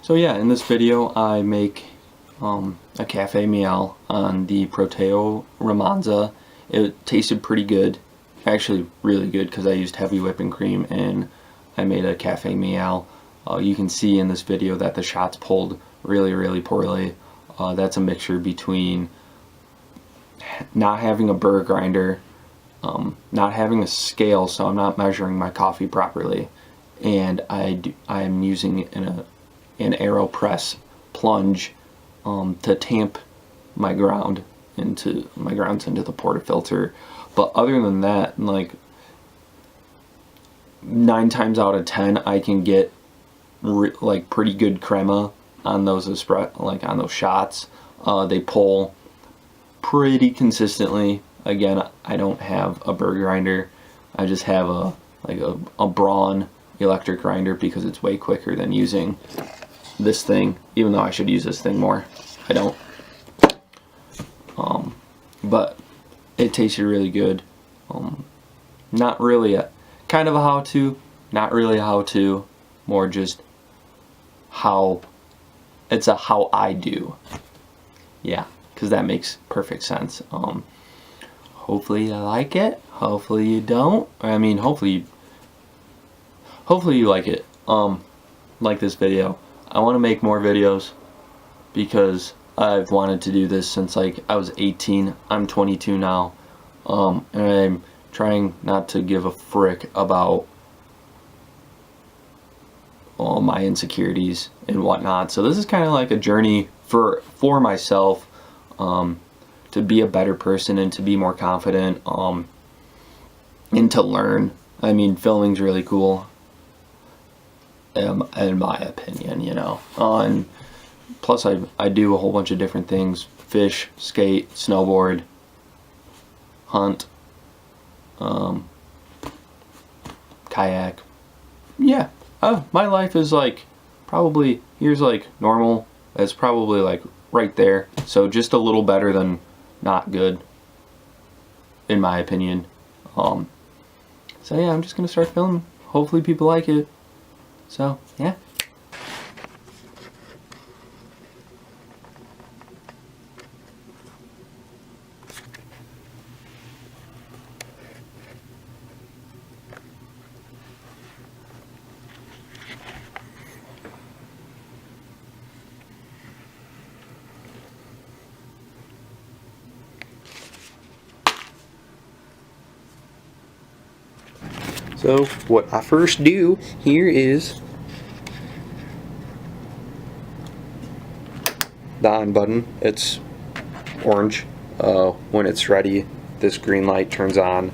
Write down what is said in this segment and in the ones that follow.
So yeah, in this video I make a cafe meal on the Protea Romanza. It tasted pretty good, actually really good, because I used heavy whipping cream and I made a cafe meal. You can see in this video that the shots pulled really poorly. That's a mixture between not having a burr grinder, not having a scale, so I'm not measuring my coffee properly, and I'm using an AeroPress plunge to tamp my grounds into the portafilter. But other than that, like 9 times out of 10, I can get like pretty good crema on those on those shots. They pull pretty consistently. Again, I don't have a burr grinder. I just have a Braun electric grinder because it's way quicker than using this thing, even though I should use this thing more. I don't. But it tasted really good. Not really kind of a how-to, not really a how-to, more just how I do. Yeah, because that makes perfect sense. Hopefully you like it. Hopefully you don't. I mean, hopefully you like it. Like this video. I want to make more videos because I've wanted to do this since like I was 18. I'm 22 now. And I'm trying not to give a frick about all my insecurities and whatnot. So this is kind of like a journey for myself, to be a better person and to be more confident, and to learn. I mean, filming's really cool, in my opinion, you know. And plus I do a whole bunch of different things: fish, skate, snowboard, hunt, kayak. Yeah, my life is like probably, here's like normal. It's probably like right there. So just a little better than not good, in my opinion. So yeah, I'm just gonna start filming. Hopefully people like it. So yeah. So what I first do here is the on button. It's orange. When it's ready, this green light turns on.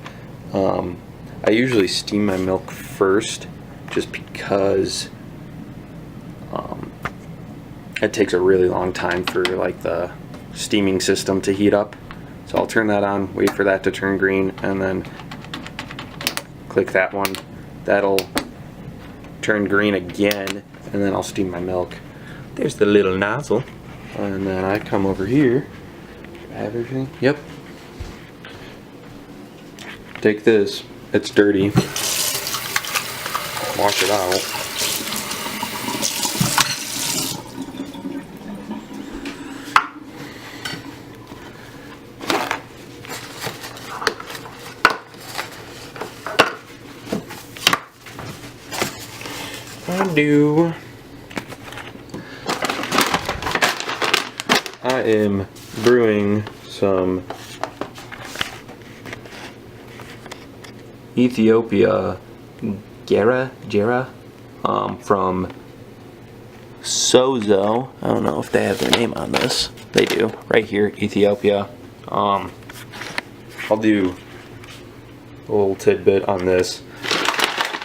I usually steam my milk first, just because it takes a really long time for like the steaming system to heat up. So I'll turn that on, wait for that to turn green, and then click that one. That'll turn green again, and then I'll steam my milk. There's the little nozzle. And then I come over here. Do I have everything? Yep. Take this. It's dirty. Wash it out. I am brewing some Ethiopia Gera from Sozo. I don't know if they have their name on this. They do, right here, Ethiopia. I'll do a little tidbit on this.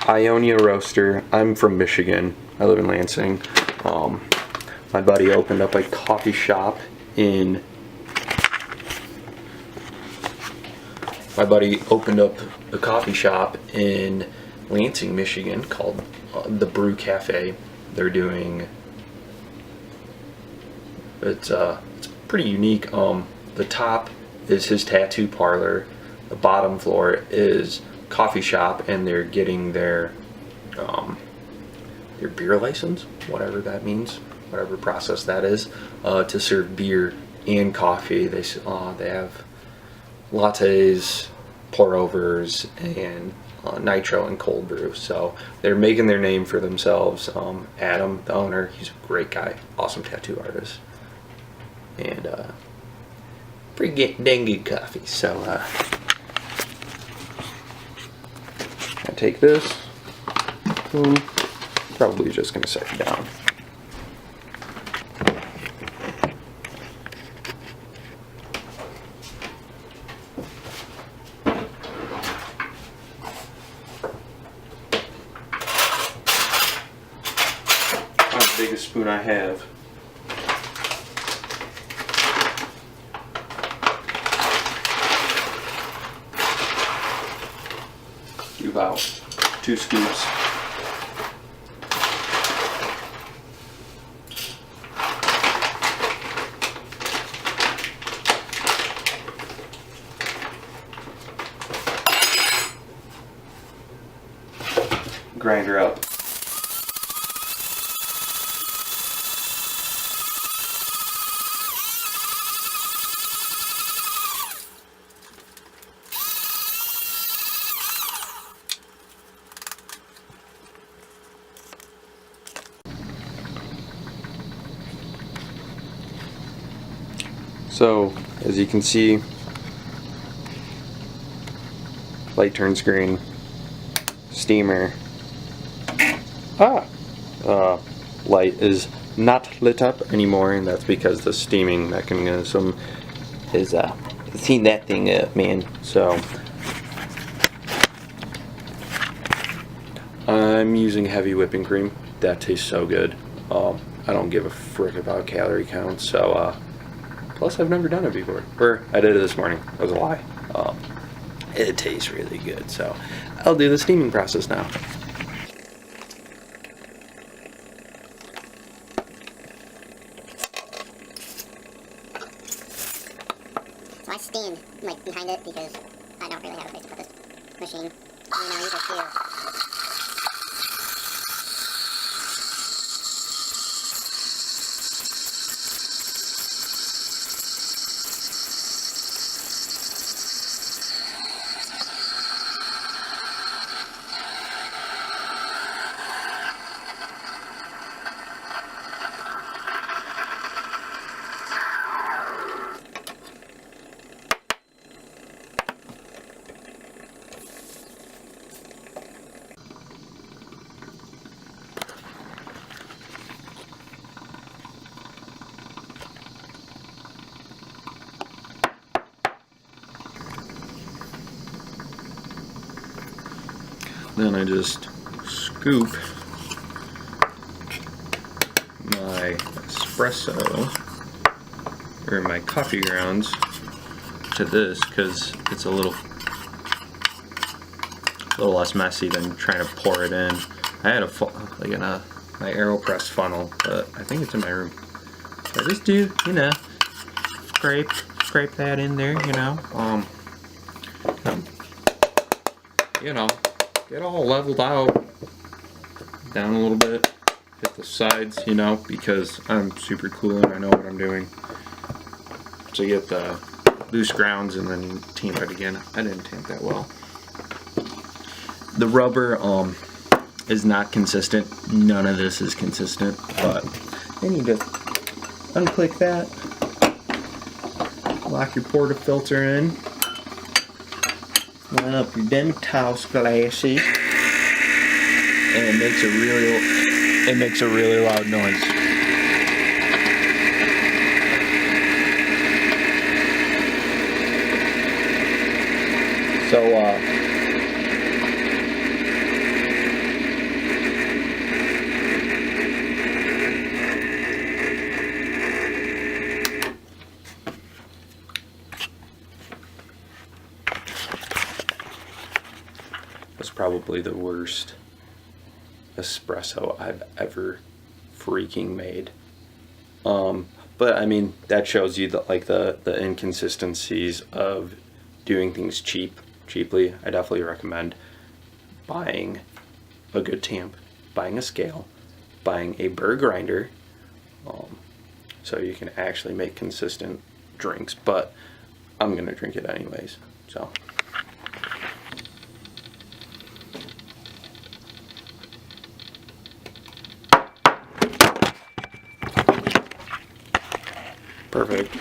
Ionia Roaster. I'm from Michigan. I live in Lansing. My buddy opened up a coffee shop in Lansing, Michigan, called the Brew Cafe. They're doing it's pretty unique. The top is his tattoo parlor. The bottom floor is coffee shop, and they're getting their beer license, whatever that means. whatever process that is, to serve beer and coffee. They have lattes, pour overs, and nitro and cold brew. So they're making their name for themselves. Adam, the owner, he's a great guy, awesome tattoo artist, and pretty dang good coffee. So I take this, boom, probably just gonna set it down. Biggest spoon I have. Do about 2 scoops. Grind her up. So, as you can see, light turns green, steamer, light is not lit up anymore, and that's because the steaming mechanism is heating that thing up, man. So, I'm using heavy whipping cream. That tastes so good. I don't give a frick about calorie counts, so plus, I've never done it before. Or, I did it this morning. That was a lie. It tastes really good, so I'll do the steaming process now. So I stand like behind it because I don't really have a place to put this machine. You know, you just feel. Then I just scoop my espresso or my coffee grounds to this because it's a little less messy than trying to pour it in. I had my AeroPress funnel, but I think it's in my room. So I just do, scrape that in there, get all leveled out, down a little bit, hit the sides, because I'm super cool and I know what I'm doing. So you get the loose grounds and then you tamp it again. I didn't tamp that well. The rubber is not consistent. None of this is consistent, but then you just unclick that, lock your portafilter in, line up your Demitaus glasses, and it makes a really loud noise. So that's probably the worst espresso I've ever freaking made. But I mean, that shows you the inconsistencies of doing things cheaply. I definitely recommend buying a good tamp, buying a scale, buying a burr grinder, so you can actually make consistent drinks. But I'm gonna drink it anyways. So. Perfect.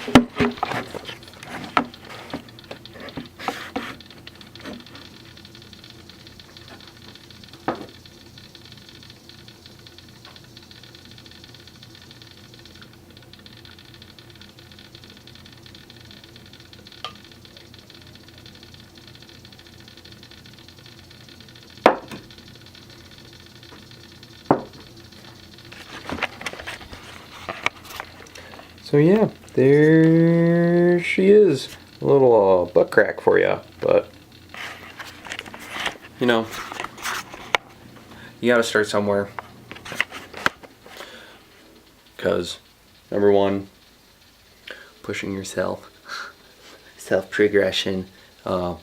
So yeah, there she is. A little butt crack for you, but you know, you gotta start somewhere. Because, number one, pushing yourself, self-progression,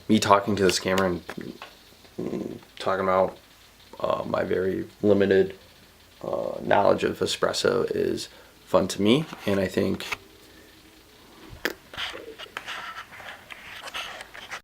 me talking to this camera and talking about my very limited knowledge of espresso is fun to me, and I think